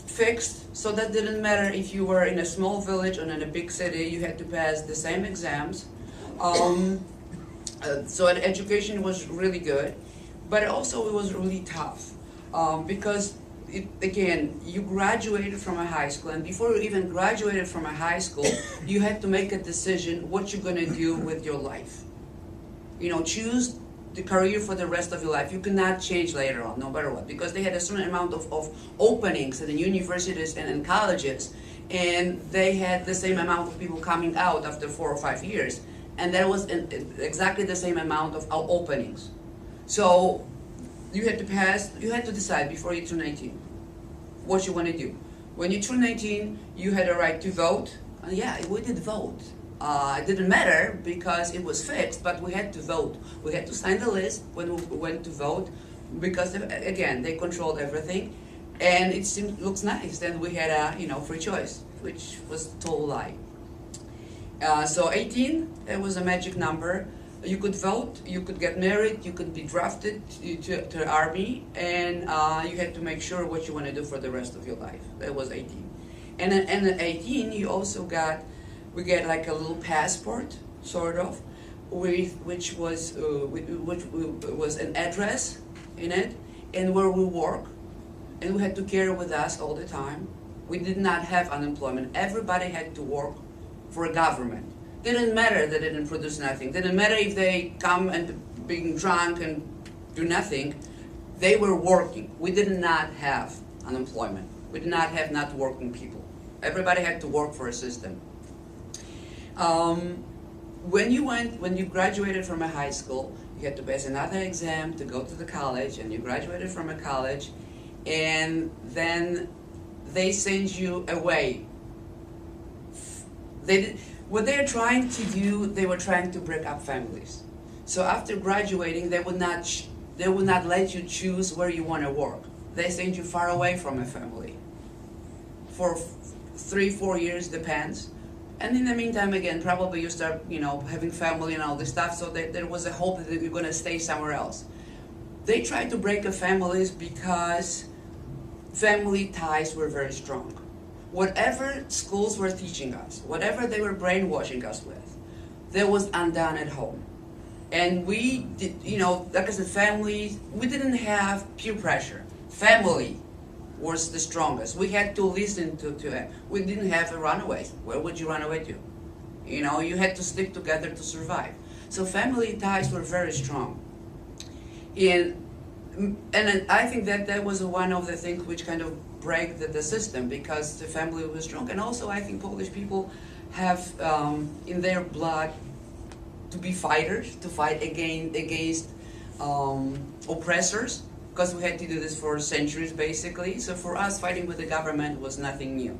fixed, so that didn't matter if you were in a small village or in a big city, you had to pass the same exams. So education was really good, but also it was really tough because again, you graduated from a high school, and before you even graduated from a high school, you had to make a decision what you're going to do with your life. You know, choose the career for the rest of your life. You cannot change later on, no matter what, because they had a certain amount of openings in universities and in colleges, and they had the same amount of people coming out after 4 or 5 years, and there was exactly the same amount of openings. So you had to decide before you turn 18 what you want to do. When you turn 18, you had a right to vote. And yeah, we did vote. It didn't matter because it was fixed, but we had to vote. We had to sign the list when we went to vote because, again, they controlled everything, and it looks nice. And we had a free choice, which was a total lie. So 18, it was a magic number. You could vote, you could get married, you could be drafted to the army, and you had to make sure what you want to do for the rest of your life. That was 18. And at 18, you also we get like a little passport, sort of, which was an address in it, and where we work, and we had to carry with us all the time. We did not have unemployment. Everybody had to work for a government. Didn't matter that they didn't produce nothing. Didn't matter if they come and being drunk and do nothing. They were working. We did not have unemployment. We did not have not working people. Everybody had to work for a system. When you graduated from a high school, you had to pass another exam to go to the college, and you graduated from a college, and then they send you away. What they're trying to do, they were trying to break up families. So after graduating, they would not let you choose where you want to work. They send you far away from a family for 3-4 years, depends. And in the meantime, again, probably you start, having family and all this stuff. So there was a hope that you're going to stay somewhere else. They tried to break up families because family ties were very strong. Whatever schools were teaching us, whatever they were brainwashing us with, that was undone at home. And we did, like I said, family, we didn't have peer pressure. Family was the strongest. We had to listen to it. We didn't have runaways. Where would you run away to? You had to stick together to survive. So family ties were very strong. And I think that was one of the things which kind of break the system, because the family was strong. And also I think Polish people have in their blood to be fighters, to fight against oppressors, because we had to do this for centuries basically. So for us, fighting with the government was nothing new.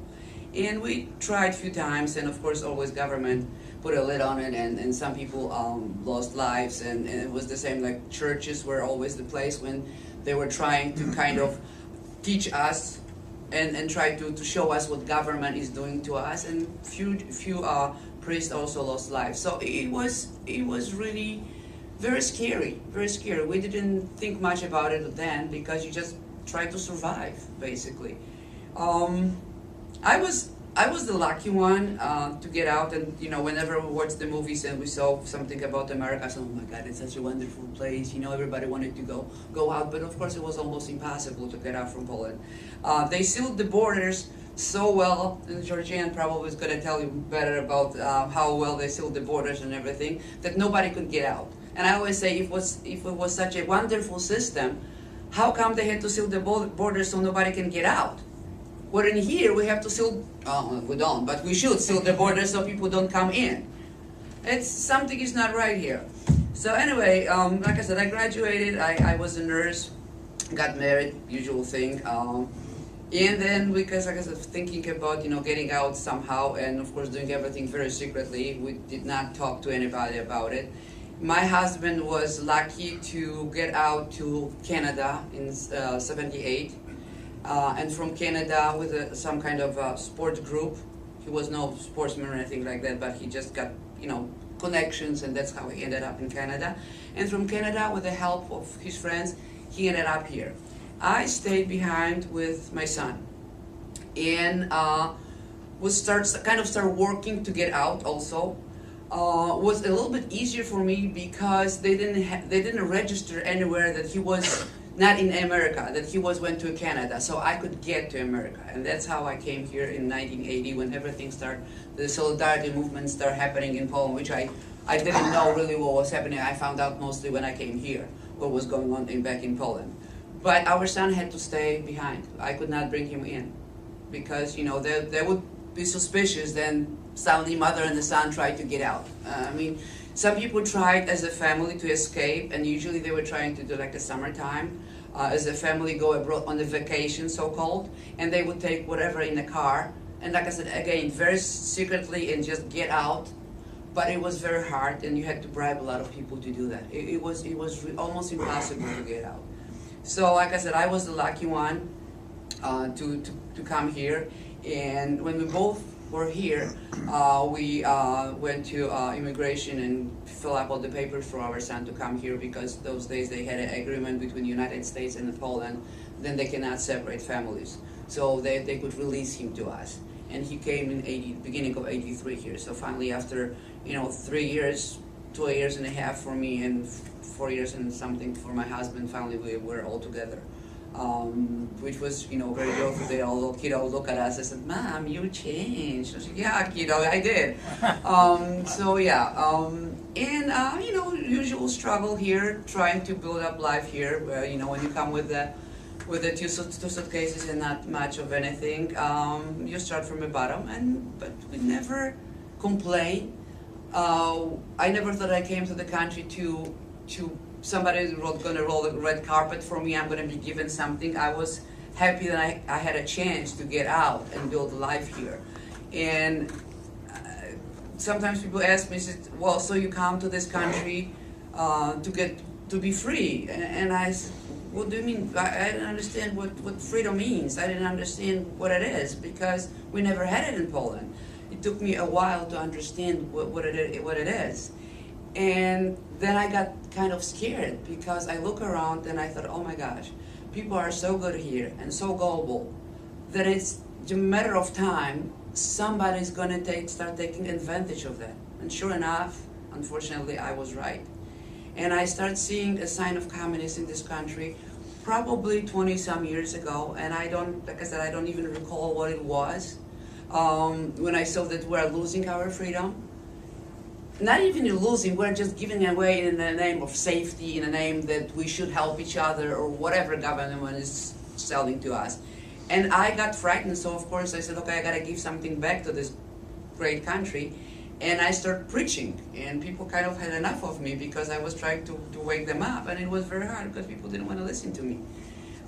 And we tried a few times, and of course always government put a lid on it, and some people lost lives, and it was the same, like churches were always the place when they were trying to kind of teach us and try to show us what government is doing to us, and few priests also lost lives. So it was really very scary, very scary. We didn't think much about it then because you just try to survive, basically. I was the lucky one to get out, and whenever we watched the movies and we saw something about America, I said, oh my God, it's such a wonderful place. Everybody wanted to go out, but of course it was almost impossible to get out from Poland. They sealed the borders so well, and Georgian probably is going to tell you better about how well they sealed the borders and everything, that nobody could get out. And I always say, if it was such a wonderful system, how come they had to seal the borders so nobody can get out? Well, in here we have to seal, we don't, but we should seal the borders so people don't come in. Something is not right here. So anyway, like I said, I graduated, I was a nurse, got married, usual thing. And then because, like I said, thinking about, getting out somehow, and of course doing everything very secretly, we did not talk to anybody about it. My husband was lucky to get out to Canada in 78. And from Canada with some kind of sports group. He was no sportsman or anything like that, but he just got, connections, and that's how he ended up in Canada. And from Canada, with the help of his friends, he ended up here. I stayed behind with my son, and start working to get out also. Was a little bit easier for me because they didn't register anywhere that he was not in America, that he went to Canada, so I could get to America. And that's how I came here in 1980 when everything started, the solidarity movement started happening in Poland, which I didn't know really what was happening. I found out mostly when I came here, what was going on back in Poland. But our son had to stay behind. I could not bring him in because, you know, they would be suspicious, then suddenly mother and the son tried to get out. I mean, some people tried as a family to escape, and usually they were trying to do like the summertime, as a family go abroad on the vacation, so-called, and they would take whatever in the car, and like I said, again, very secretly and just get out. But it was very hard, and you had to bribe a lot of people to do that. It was almost impossible to get out. So like I said, I was the lucky one to come here, and when we both were here, we went to immigration and fill up all the papers for our son to come here, because those days they had an agreement between the United States and Poland, then they cannot separate families. So they could release him to us. And he came in beginning of 83 here. So finally after, 3 years, 2 years and a half for me and 4 years and something for my husband, finally we were all together. Which was, very joyful. They all, kiddo, look at us and said, "Mom, you changed." I said, "Yeah, kiddo, I did." So yeah, usual struggle here, trying to build up life here. Where, when you come with the two suitcases and not much of anything, you start from the bottom. But we never complain. I never thought I came to the country to somebody's going to roll the red carpet for me, I'm going to be given something. I was happy that I had a chance to get out and build a life here. And sometimes people ask me, well, so you come to this country to be free? And I said, what do you mean? I didn't understand what freedom means. I didn't understand what it is, because we never had it in Poland. It took me a while to understand what it is. And then I got kind of scared, because I look around and I thought, oh my gosh, people are so good here and so gullible that it's a matter of time somebody's going to start taking advantage of that. And sure enough, unfortunately, I was right. And I started seeing a sign of communism in this country probably 20-some years ago, and like I said, I don't even recall what it was. When I saw that we're losing our freedom. Not even losing, we're just giving away in the name of safety, in the name that we should help each other, or whatever government is selling to us. And I got frightened, so of course I said, okay, I gotta give something back to this great country. And I started preaching, and people kind of had enough of me, because I was trying to wake them up, and it was very hard, because people didn't want to listen to me.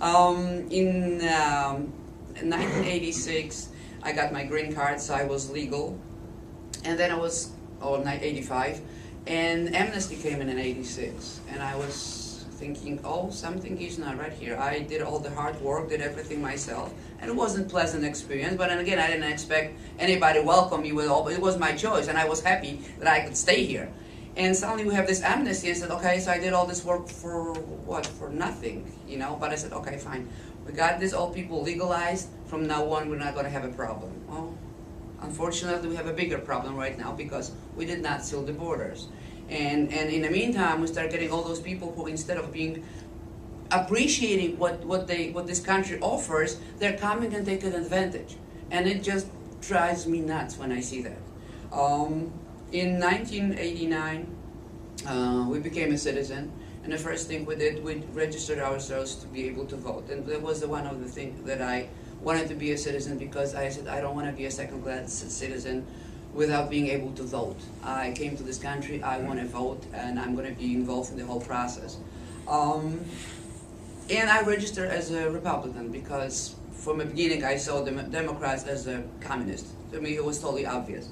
In 1986, I got my green card, so I was legal. And then I was, 85, and amnesty came in 86, and I was thinking, oh, something is not right here. I did all the hard work, did everything myself, and it wasn't a pleasant experience, but then again, I didn't expect anybody welcome me with all, but it was my choice, and I was happy that I could stay here. And suddenly we have this amnesty, and I said, okay, so I did all this work for what? For nothing, but I said, okay, fine. We got this, all people legalized, from now on we're not going to have a problem. Well, unfortunately, we have a bigger problem right now, because we did not seal the borders. And in the meantime, we start getting all those people who, instead of appreciating what this country offers, they're coming and taking advantage. And it just drives me nuts when I see that. In 1989, we became a citizen. And the first thing we did, we registered ourselves to be able to vote. And that was one of the things that I wanted to be a citizen, because I said I don't want to be a second-class citizen without being able to vote. I came to this country, I want to vote, and I'm going to be involved in the whole process. And I registered as a Republican, because from the beginning I saw the Democrats as a communist. To me it was totally obvious.